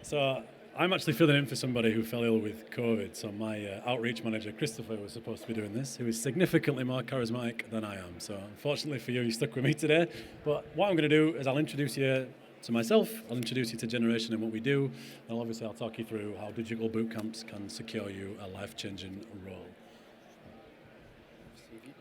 So I'm actually filling in for somebody who fell ill with COVID. So my outreach manager, Christopher, was supposed to be doing this, who is significantly more charismatic than I am. So unfortunately for you, you're stuck with me today. But what I'm going to do is I'll introduce you to myself, I'll introduce you to Generation and what we do, and obviously I'll talk you through how digital boot camps can secure you a life-changing role.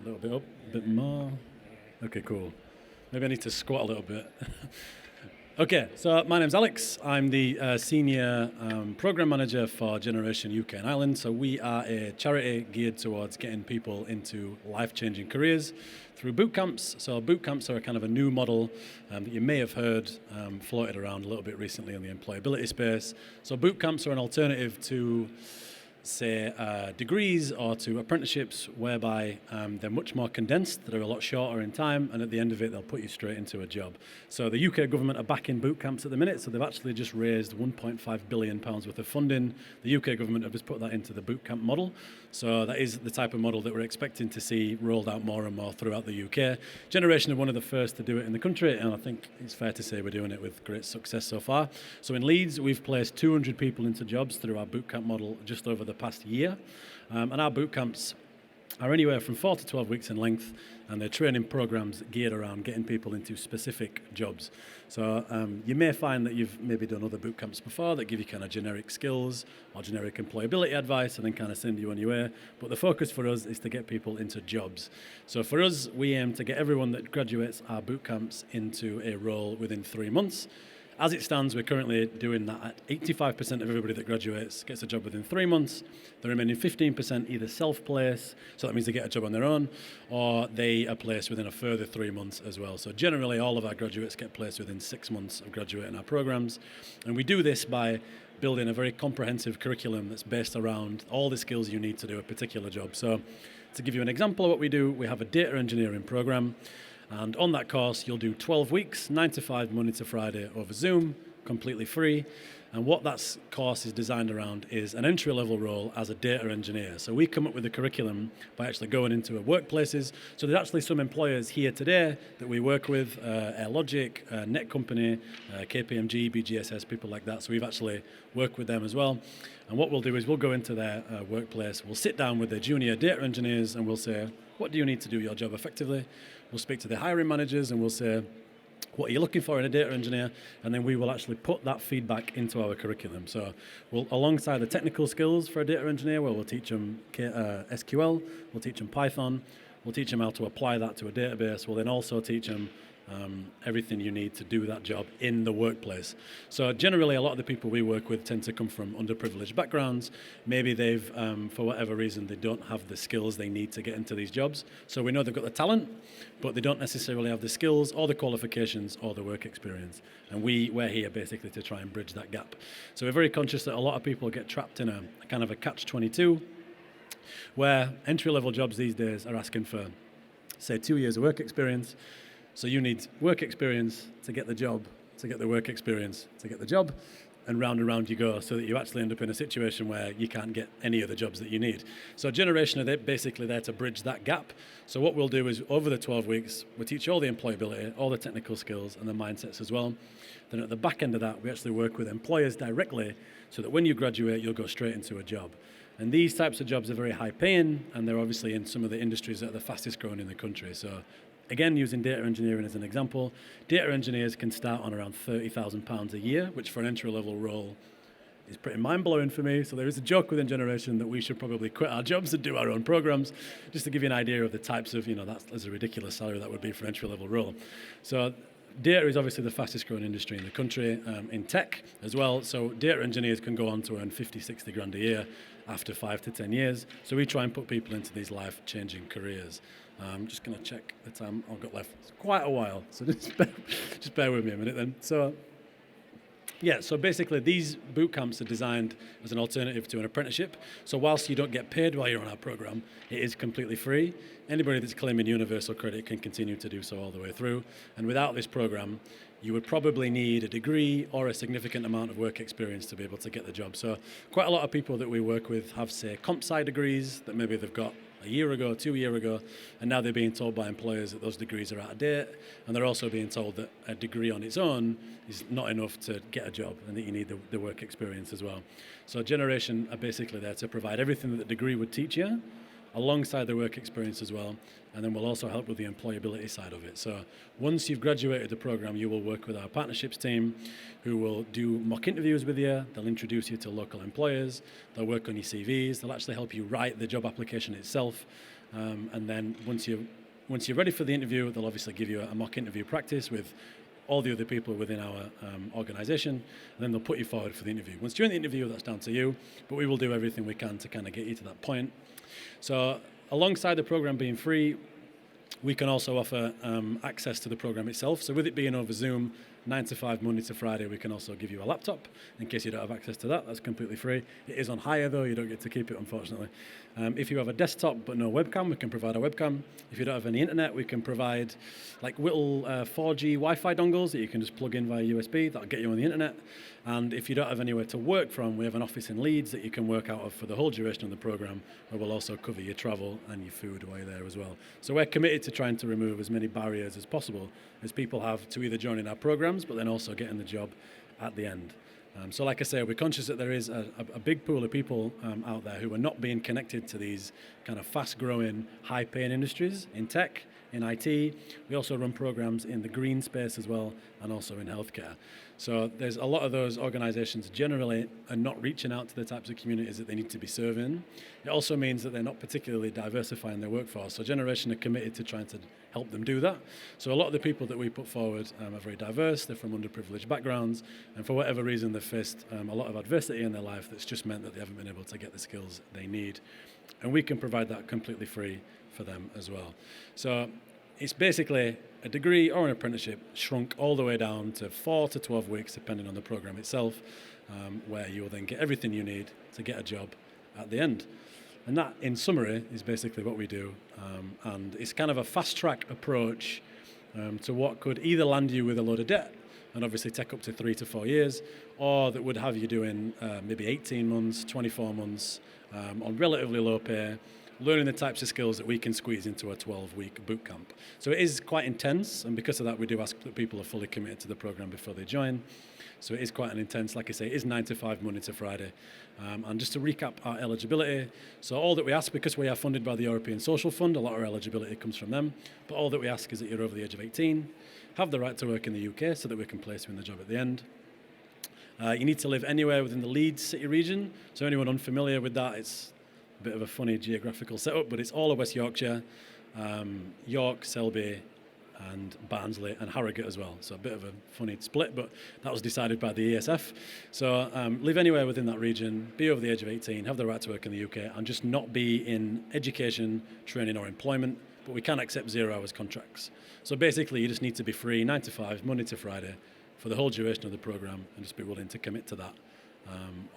A little bit up, a bit more. Okay, cool. Maybe I need to squat a little bit. Okay, so my name's Alex. I'm the senior program manager for Generation UK and Ireland. So we are a charity geared towards getting people into life-changing careers through boot camps. So boot camps are a kind of a new model that you may have heard floated around a little bit recently in the employability space. So boot camps are an alternative to say degrees or to apprenticeships whereby they're much more condensed, they're a lot shorter in time, and at the end of it they'll put you straight into a job. So the UK government are backing boot camps at the minute, so they've actually just raised £1.5 billion worth of funding. The UK government have just put that into the boot camp model, so that is the type of model that we're expecting to see rolled out more and more throughout the UK. Generation are one of the first to do it in the country, and I think it's fair to say we're doing it with great success so far. So in Leeds we've placed 200 people into jobs through our boot camp model just over the past year, and our boot camps are anywhere from 4 to 12 weeks in length, and they're training programs geared around getting people into specific jobs. So you may find that you've maybe done other boot camps before that give you kind of generic skills or generic employability advice and then kind of send you on your way, but the focus for us is to get people into jobs. So for us, we aim to get everyone that graduates our boot camps into a role within 3 months. As it stands, we're currently doing that at 85% of everybody that graduates gets a job within 3 months. The remaining 15% either self-place, so that means they get a job on their own, or they are placed within a further 3 months as well. So generally, all of our graduates get placed within 6 months of graduating our programs. And we do this by building a very comprehensive curriculum that's based around all the skills you need to do a particular job. So to give you an example of what we do, we have a data engineering program. And on that course, you'll do 12 weeks, 9 to 5, Monday to Friday over Zoom, completely free. And what that course is designed around is an entry-level role as a data engineer. So we come up with the curriculum by actually going into workplaces. So there's actually some employers here today that we work with, AirLogic, Netcompany, KPMG, BGSS, people like that. So we've actually worked with them as well. And what we'll do is we'll go into their workplace, we'll sit down with their junior data engineers and we'll say, what do you need to do your job effectively? We'll speak to the hiring managers and we'll say, what are you looking for in a data engineer? And then we will actually put that feedback into our curriculum. So we'll, alongside the technical skills for a data engineer, we'll teach them SQL, we'll teach them Python, we'll teach them how to apply that to a database. We'll then also teach them everything you need to do that job in the workplace. So generally, a lot of the people we work with tend to come from underprivileged backgrounds. Maybe they've, for whatever reason, they don't have the skills they need to get into these jobs. So we know they've got the talent, but they don't necessarily have the skills or the qualifications or the work experience. And we're here basically to try and bridge that gap. So we're very conscious that a lot of people get trapped in a kind of a catch-22, where entry-level jobs these days are asking for, say, 2 years of work experience. So you need work experience to get the job, to get the work experience, to get the job, and round you go, so that you actually end up in a situation where you can't get any of the jobs that you need. So Generation are basically there to bridge that gap. So what we'll do is over the 12 weeks, we'll teach you all the employability, all the technical skills and the mindsets as well. Then at the back end of that, we actually work with employers directly so that when you graduate, you'll go straight into a job. And these types of jobs are very high paying, and they're obviously in some of the industries that are the fastest growing in the country. So again, using data engineering as an example, data engineers can start on around £30,000 a year, which for an entry-level role is pretty mind-blowing for me. So there is a joke within Generation that we should probably quit our jobs and do our own programs, just to give you an idea of the types of, that's a ridiculous salary that would be for an entry-level role. So data is obviously the fastest growing industry in the country, in tech as well. So data engineers can go on to earn 50, 60 grand a year after 5 to 10 years. So we try and put people into these life-changing careers. I'm just going to check the time I've got left. It's quite a while, so just bear with me a minute then. So basically these boot camps are designed as an alternative to an apprenticeship. So whilst you don't get paid while you're on our program, it is completely free. Anybody that's claiming universal credit can continue to do so all the way through. And without this program, you would probably need a degree or a significant amount of work experience to be able to get the job. So quite a lot of people that we work with have, say, comp sci degrees that maybe they've got a year ago, 2 years ago, and now they're being told by employers that those degrees are out of date, and they're also being told that a degree on its own is not enough to get a job, and that you need the work experience as well. So Generation are basically there to provide everything that the degree would teach you, alongside the work experience as well, and then we'll also help with the employability side of it. So once you've graduated the program, you will work with our partnerships team, who will do mock interviews with you. They'll introduce you to local employers. They'll work on your CVs. They'll actually help you write the job application itself. And then once you're ready for the interview, they'll obviously give you a mock interview practice with all the other people within our organization, and then they'll put you forward for the interview. Once you're in the interview, that's down to you, but we will do everything we can to kind of get you to that point. So alongside the program being free, we can also offer access to the program itself. So with it being over Zoom, 9 to 5, Monday to Friday, we can also give you a laptop in case you don't have access to that. That's completely free. It is on hire though, you don't get to keep it, unfortunately. If you have a desktop but no webcam, we can provide a webcam. If you don't have any internet, we can provide like little 4G Wi-Fi dongles that you can just plug in via USB. That'll get you on the internet. And if you don't have anywhere to work from, we have an office in Leeds that you can work out of for the whole duration of the program, where we'll also cover your travel and your food while you're there as well. So we're committed to trying to remove as many barriers as possible as people have to either joining our programs, but then also getting the job at the end. So like I say, we're conscious that there is a big pool of people out there who are not being connected to these kind of fast-growing, high-paying industries in tech, in IT. We also run programs in the green space as well, and also in healthcare. So there's a lot of those organizations generally are not reaching out to the types of communities that they need to be serving. It also means that they're not particularly diversifying their workforce. So Generation are committed to trying to help them do that. So a lot of the people that we put forward are very diverse. They're from underprivileged backgrounds, and for whatever reason they've faced a lot of adversity in their life that's just meant that they haven't been able to get the skills they need. And we can provide that completely free for them as well. So it's basically a degree or an apprenticeship shrunk all the way down to 4 to 12 weeks, depending on the program itself, where you will then get everything you need to get a job at the end. And that, in summary, is basically what we do. And it's kind of a fast-track approach to what could either land you with a load of debt and obviously take up to 3 to 4 years, or that would have you doing maybe 18 months, 24 months on relatively low pay, learning the types of skills that we can squeeze into a 12-week boot camp. So it is quite intense, and because of that, we do ask that people are fully committed to the program before they join. So it is quite an intense, like I say, it is 9 to 5, Monday to Friday. And just to recap our eligibility, so all that we ask, because we are funded by the European Social Fund, a lot of our eligibility comes from them, but all that we ask is that you're over the age of 18, have the right to work in the UK so that we can place you in the job at the end. You need to live anywhere within the Leeds city region. So anyone unfamiliar with that, it's a bit of a funny geographical setup, but it's all of West Yorkshire, York, Selby, and Barnsley and Harrogate as well. So a bit of a funny split, but that was decided by the ESF. So live anywhere within that region, be over the age of 18, have the right to work in the UK, and just not be in education, training, or employment, but we can accept 0 hours contracts. So basically, you just need to be free 9 to 5, Monday to Friday, for the whole duration of the program, and just be willing to commit to that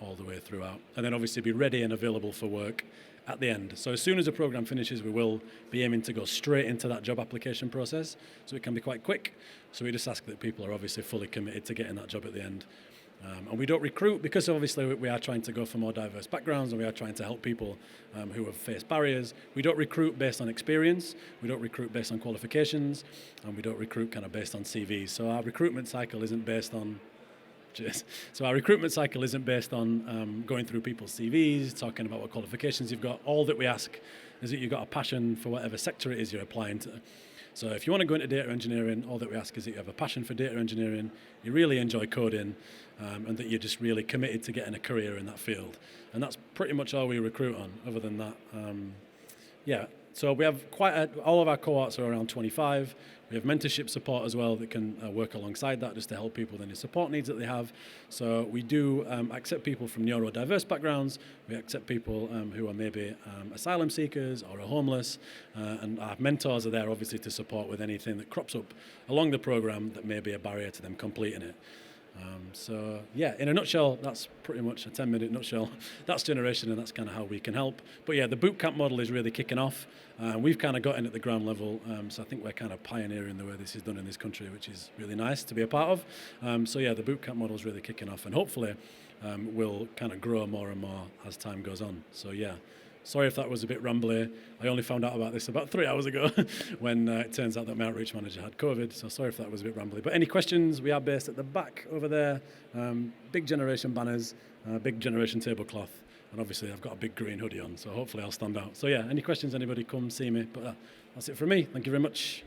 all the way throughout. And then obviously be ready and available for work at the end. So as soon as the program finishes, we will be aiming to go straight into that job application process, so it can be quite quick. So we just ask that people are obviously fully committed to getting that job at the end. And we don't recruit, because obviously we are trying to go for more diverse backgrounds, and we are trying to help people who have faced barriers. We don't recruit based on experience, we don't recruit based on qualifications, and we don't recruit kind of based on CVs. So our recruitment cycle isn't based on going through people's CVs, talking about what qualifications you've got. All that we ask is that you've got a passion for whatever sector it is you're applying to. So if you want to go into data engineering, all that we ask is that you have a passion for data engineering, you really enjoy coding, and that you're just really committed to getting a career in that field. And that's pretty much all we recruit on. Other than that, so we have all of our cohorts are around 25. We have mentorship support as well that can work alongside that, just to help people with any support needs that they have. So we do accept people from neurodiverse backgrounds. We accept people who are maybe asylum seekers or are homeless. And our mentors are there obviously to support with anything that crops up along the program that may be a barrier to them completing it. In a nutshell, that's pretty much a 10-minute nutshell. That's Generation, and that's kind of how we can help. But yeah, the bootcamp model is really kicking off. We've kind of got in at the ground level, so I think we're kind of pioneering the way this is done in this country, which is really nice to be a part of. The bootcamp model is really kicking off, and hopefully will kind of grow more and more as time goes on. So yeah, Sorry if that was a bit rambly. I only found out about this about 3 hours ago when it turns out that my outreach manager had COVID. So sorry if that was a bit rambly. But any questions? We are based at the back over there. Big Generation banners, big Generation tablecloth. And obviously I've got a big green hoodie on, so hopefully I'll stand out. So yeah, any questions, anybody, come see me. But that's it from me. Thank you very much.